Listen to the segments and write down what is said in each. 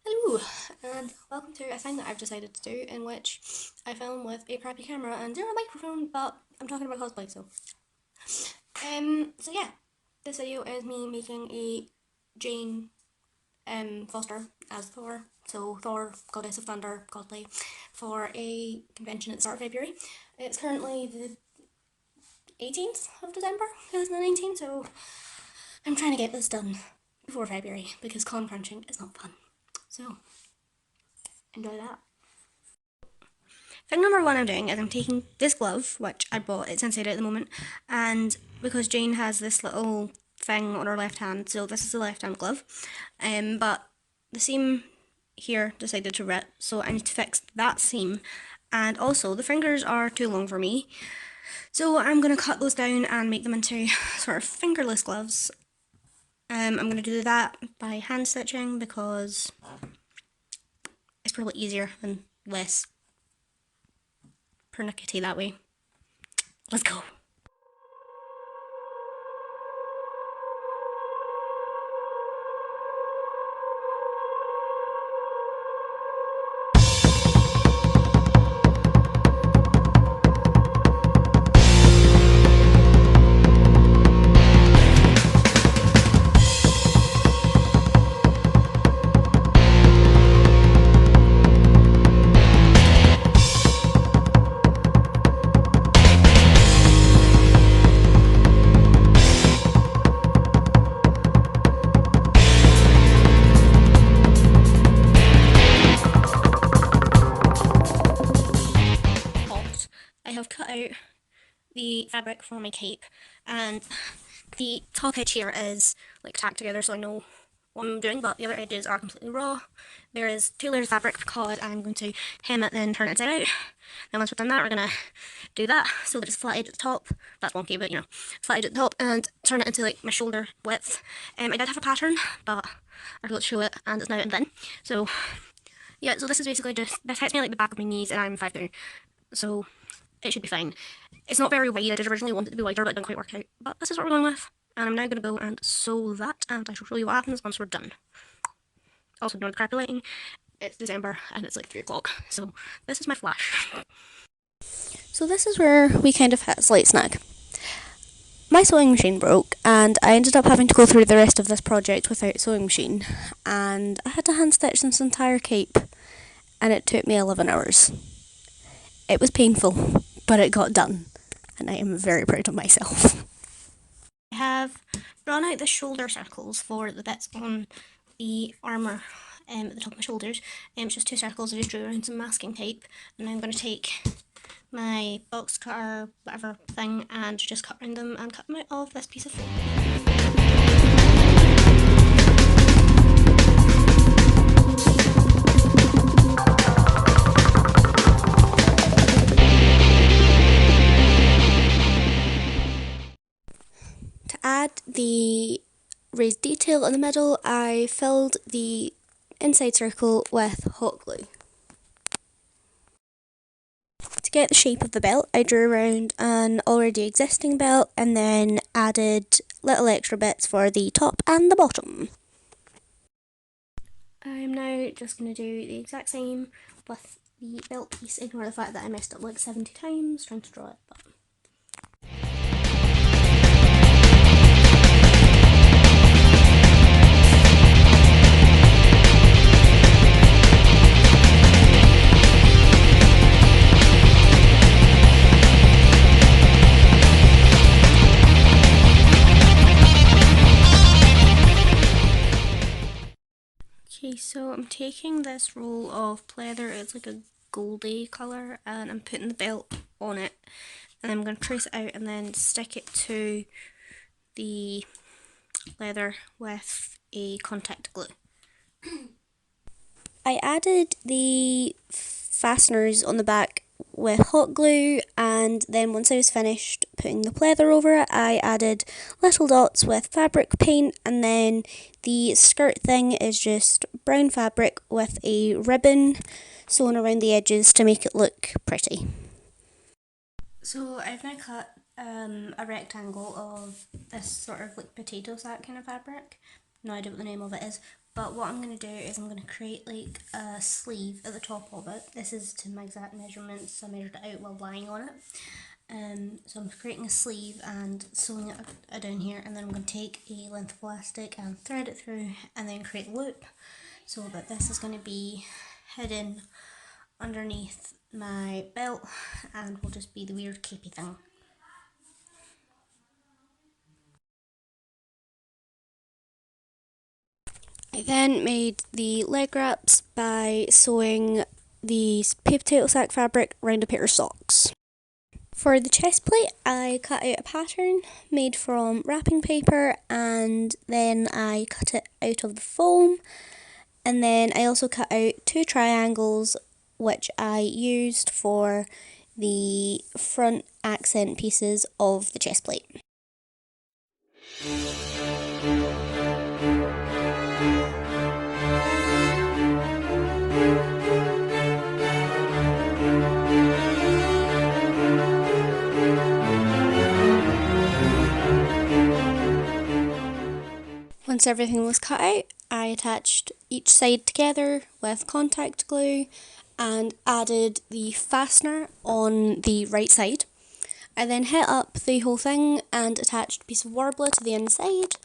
Hello, and welcome to a thing that I've decided to do in which I film with a crappy camera and zero microphone, but I'm talking about cosplay, so yeah, this video is me making a Jane Foster as Thor, so Thor, Goddess of Thunder cosplay, for a convention at the start of February. It's currently the 18th of December 2019, so I'm trying to get this done before February because con crunching is not fun. So enjoy that. Thing number one I'm doing is I'm taking this glove, which I bought, it's inside out at the moment, and because Jane has this little thing on her left hand, so this is the left hand glove, but the seam here decided to rip, so I need to fix that seam, and also the fingers are too long for me, so I'm going to cut those down and make them into sort of fingerless gloves. I'm going to do that by hand stitching because it's probably easier and less pernickety that way. Let's go. I have cut out the fabric for my cape, and the top edge here is like tacked together so I know what I'm doing, but the other edges are completely raw. There is 2 layers of fabric because I'm going to hem it then turn it inside out. Then once we've done that, we're going to do that so that it's flat edge at the top. That's wonky, but you know, flat edge at the top, and turn it into like my shoulder width. I did have a pattern, but I forgot to show it, and it's now in thin. So yeah, so this is basically just, this hits me like the back of my knees, and I'm 5'2", so it should be fine. It's not very wide. I did originally want it to be wider, but it didn't quite work out. But this is what we're going with, and I'm now going to go and sew that, and I shall show you what happens once we're done. Also, ignore the crappy lighting. It's December, and it's like 3 o'clock, so this is my flash. So this is where we kind of hit a slight snag. My sewing machine broke, and I ended up having to go through the rest of this project without a sewing machine, and I had to hand stitch this entire cape, and it took me 11 hours. It was painful, but it got done, and I am very proud of myself. I have drawn out the shoulder circles for the bits on the armour at the top of my shoulders. It's just 2 circles I just drew around some masking tape, and I'm going to take my box cutter, whatever thing, and just cut around them and cut them out of this piece of foam. To add the raised detail in the middle, I filled the inside circle with hot glue. To get the shape of the belt, I drew around an already existing belt and then added little extra bits for the top and the bottom. I'm now just going to do the exact same with the belt piece. Ignore the fact that I messed up like 70 times trying to draw it, but okay, so I'm taking this roll of pleather, it's like a goldy colour, and I'm putting the belt on it, and I'm going to trace it out and then stick it to the leather with a contact glue. I added the fasteners on the back with hot glue, and then once I was finished putting the pleather over it, I added little dots with fabric paint, and then the skirt thing is just brown fabric with a ribbon sewn around the edges to make it look pretty. So I've now cut a rectangle of this sort of like potato sack kind of fabric. No idea what the name of it is, but what I'm going to do is I'm going to create like a sleeve at the top of it. This is to my exact measurements, so I measured it out while lying on it. So I'm creating a sleeve and sewing it down here, and then I'm going to take a length of elastic and thread it through and then create a loop so that this is going to be hidden underneath my belt and will just be the weird capey thing. I then made the leg wraps by sewing the potato sack fabric around a pair of socks. For the chest plate, I cut out a pattern made from wrapping paper, and then I cut it out of the foam, and then I also cut out 2 triangles which I used for the front accent pieces of the chest plate. Once everything was cut out, I attached each side together with contact glue and added the fastener on the right side. I then hit up the whole thing and attached a piece of warbler to the inside.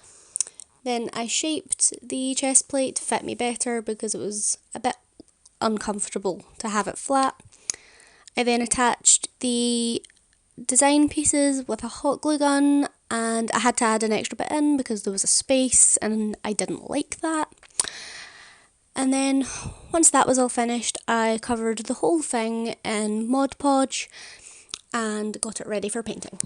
Then I shaped the chest plate to fit me better because it was a bit uncomfortable to have it flat. I then attached the design pieces with a hot glue gun, and I had to add an extra bit in because there was a space and I didn't like that. And then once that was all finished, I covered the whole thing in Mod Podge and got it ready for painting.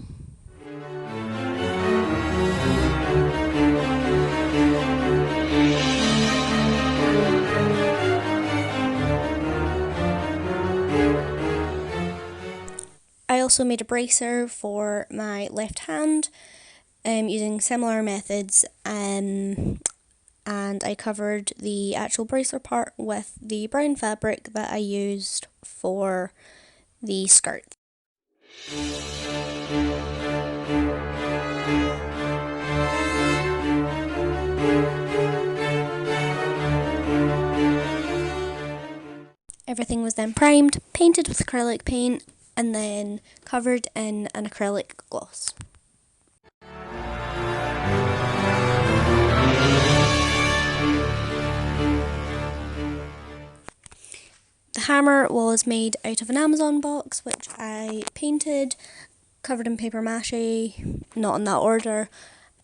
I also made a bracer for my left hand using similar methods, and I covered the actual bracer part with the brown fabric that I used for the skirt. Everything was then primed, painted with acrylic paint, and then covered in an acrylic gloss. The hammer was made out of an Amazon box, which I painted, covered in paper mache, not in that order,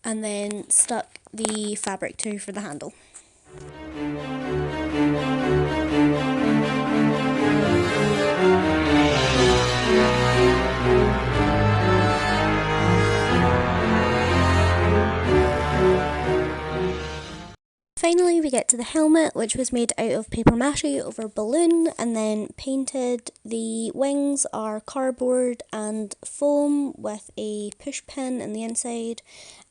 and then stuck the fabric to for the handle. Finally, we get to the helmet, which was made out of paper mache over balloon and then painted. The wings are cardboard and foam with a push pin in the inside,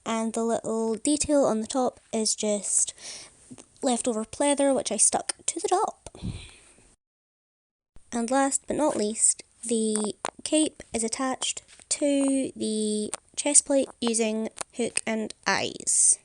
and the little detail on the top is just leftover pleather, which I stuck to the top. And last but not least, the cape is attached to the chest plate using hook and eyes.